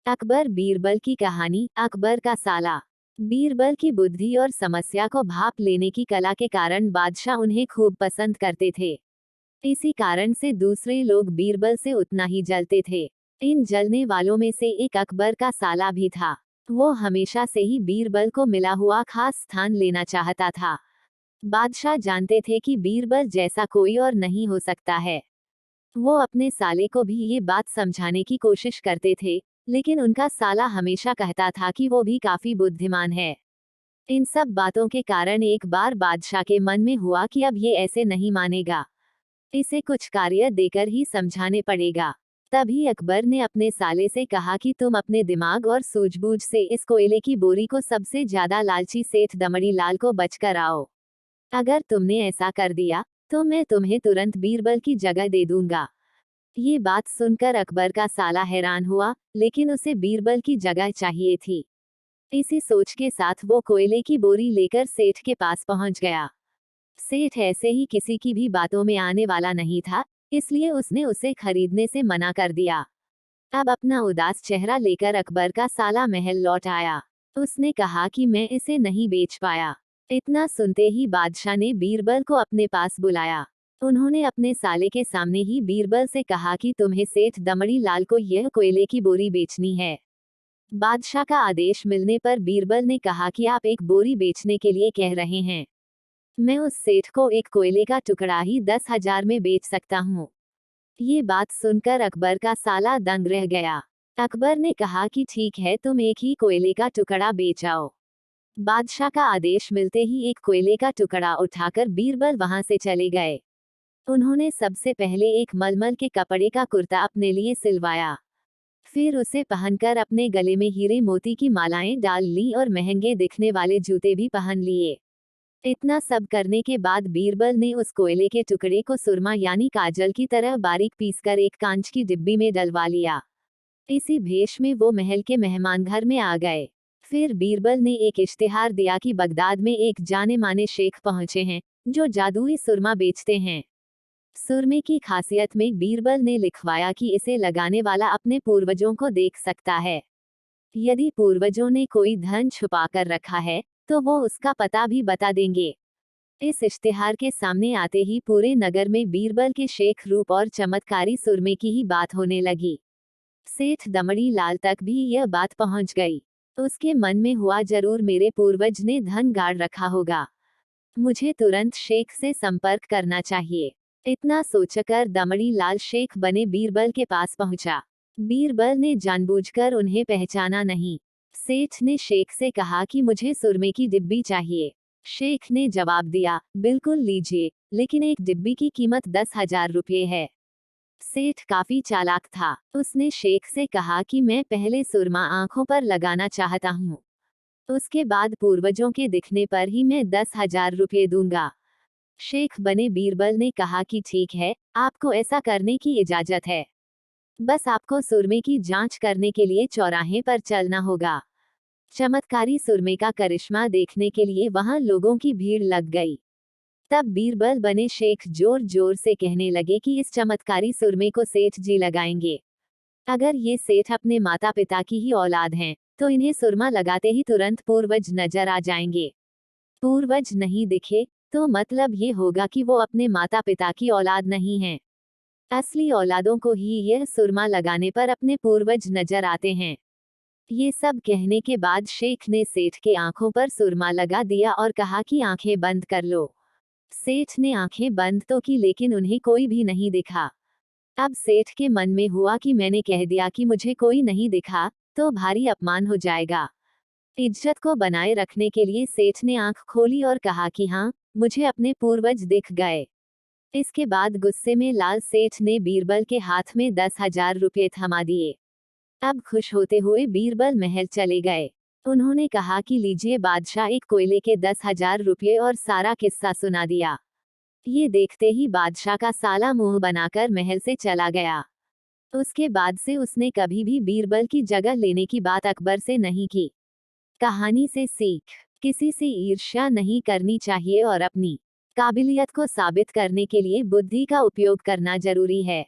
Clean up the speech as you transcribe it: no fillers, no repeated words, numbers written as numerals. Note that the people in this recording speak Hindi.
अकबर बीरबल की कहानी। अकबर का साला। बीरबल की बुद्धि और समस्या को भाप लेने की कला के कारण बादशाह उन्हें खूब पसंद करते थे। इसी कारण से दूसरे लोग बीरबल से उतना ही जलते थे। इन जलने वालों में से एक अकबर का साला भी था। वो हमेशा से ही बीरबल को मिला हुआ खास स्थान लेना चाहता था। बादशाह जानते थे कि बीरबल जैसा कोई और नहीं हो सकता है। वो अपने साले को भी ये बात समझाने की कोशिश करते थे, लेकिन उनका साला हमेशा कहता था कि वो भी काफी बुद्धिमान है। इन सब बातों के कारण एक बार बादशाह के मन में हुआ कि अब ये ऐसे नहीं मानेगा, इसे कुछ कार्य देकर ही समझाने पड़ेगा। तभी अकबर ने अपने साले से कहा कि तुम अपने दिमाग और सूझबूझ से इस कोयले की बोरी को सबसे ज्यादा लालची सेठ दमड़ी लाल को बच कर आओ। अगर तुमने ऐसा कर दिया तो मैं तुम्हें तुरंत बीरबल की जगह दे दूंगा। ये बात सुनकर अकबर का साला हैरान हुआ, लेकिन उसे बीरबल की जगह चाहिए थी। इसी सोच के साथ वो कोयले की बोरी लेकर सेठ के पास पहुंच गया। सेठ ऐसे ही किसी की भी बातों में आने वाला नहीं था, इसलिए उसने उसे खरीदने से मना कर दिया। अब अपना उदास चेहरा लेकर अकबर का साला महल लौट आया। उसने कहा कि मैं इसे नहीं बेच पाया। इतना सुनते ही बादशाह ने बीरबल को अपने पास बुलाया। उन्होंने अपने साले के सामने ही बीरबल से कहा कि तुम्हें सेठ दमड़ी लाल को यह कोयले की बोरी बेचनी है। बादशाह का आदेश मिलने पर बीरबल ने कहा कि आप एक बोरी बेचने के लिए कह रहे हैं। मैं उस सेठ को एक कोयले का टुकड़ा ही 10,000 में बेच सकता हूँ। ये बात सुनकर अकबर का साला दंग रह गया। अकबर ने कहा कि ठीक है, तुम एक ही कोयले का टुकड़ा बेच आओ। बादशाह का आदेश मिलते ही एक कोयले का टुकड़ा उठाकर बीरबल वहां से चले गए। उन्होंने सबसे पहले एक मलमल के कपड़े का कुर्ता अपने लिए सिलवाया। फिर उसे पहनकर अपने गले में हीरे मोती की मालाएं डाल ली और महंगे दिखने वाले जूते भी पहन लिए। इतना सब करने के बाद बीरबल ने उस कोयले के टुकड़े को सुरमा यानी काजल की तरह बारीक पीसकर एक कांच की डिब्बी में डलवा लिया। इसी भेष में वो महल के मेहमान घर में आ गए। फिर बीरबल ने एक इश्तिहार दिया कि बगदाद में एक जाने माने शेख पहुंचे हैं, जो जादुई सुरमा बेचते हैं। सुरमे की खासियत में बीरबल ने लिखवाया कि इसे लगाने वाला अपने पूर्वजों को देख सकता है। यदि पूर्वजों ने कोई धन छुपा कर रखा है, तो वो उसका पता भी बता देंगे। इस इश्तिहार के सामने आते ही पूरे नगर में बीरबल के शेख रूप और चमत्कारी सुरमे की ही बात होने लगी। सेठ दमड़ी लाल तक भी यह बात पहुंच गई। उसके मन में हुआ, जरूर मेरे पूर्वज ने धन गाड़ रखा होगा। मुझे तुरंत शेख से संपर्क करना चाहिए। इतना सोचकर दमड़ी लाल शेख बने बीरबल के पास पहुंचा। बीरबल ने जानबूझकर उन्हें पहचाना नहीं। सेठ ने शेख से कहा कि मुझे सुरमे की डिब्बी चाहिए। शेख ने जवाब दिया, बिल्कुल लीजिए, लेकिन एक डिब्बी की कीमत 10,000 रुपये है। सेठ काफी चालाक था। उसने शेख से कहा कि मैं पहले सुरमा आंखों पर लगाना चाहता हूँ, उसके बाद पूर्वजों के दिखने पर ही मैं 10,000 रुपये दूंगा। शेख बने बीरबल ने कहा कि ठीक है, आपको ऐसा करने की इजाजत है। बस आपको सुरमे की जांच करने के लिए चौराहे पर चलना होगा। चमत्कारी सुरमे का करिश्मा देखने के लिए वहां लोगों की भीड़ लग गई। तब बीरबल बने शेख जोर जोर से कहने लगे कि इस चमत्कारी सुरमे को सेठ जी लगाएंगे। अगर ये सेठ अपने माता पिता की ही औलाद हैं, तो इन्हें सुरमा लगाते ही तुरंत पूर्वज नजर आ जाएंगे। पूर्वज नहीं दिखे तो मतलब ये होगा कि वो अपने माता पिता की औलाद नहीं हैं। असली औलादों को ही यह सुरमा लगाने पर अपने पूर्वज नजर आते हैं। ये सब कहने के बाद शेख ने सेठ के आंखों पर सुरमा लगा दिया और कहा कि आंखें बंद कर लो। सेठ ने आंखें बंद तो की, लेकिन उन्हें कोई भी नहीं दिखा। अब सेठ के मन में हुआ कि मैंने कह दिया कि मुझे कोई नहीं दिखा, तो भारी अपमान हो जाएगा। इज्जत को बनाए रखने के लिए सेठ ने आंख खोली और कहा कि हाँ, मुझे अपने पूर्वज दिख गए। इसके बाद गुस्से में लाल सेठ ने बीरबल के हाथ में 10,000 रुपये थमा दिए। अब खुश होते हुए बीरबल महल चले गए। उन्होंने कहा कि लीजिए बादशाह, एक कोयले के 10,000 रुपये, और सारा किस्सा सुना दिया। ये देखते ही बादशाह का साला मुंह बनाकर महल से चला गया। उसके बाद से उसने कभी भी बीरबल की जगह लेने की बात अकबर से नहीं की। कहानी से सीख, किसी से ईर्ष्या नहीं करनी चाहिए और अपनी काबिलियत को साबित करने के लिए बुद्धि का उपयोग करना जरूरी है।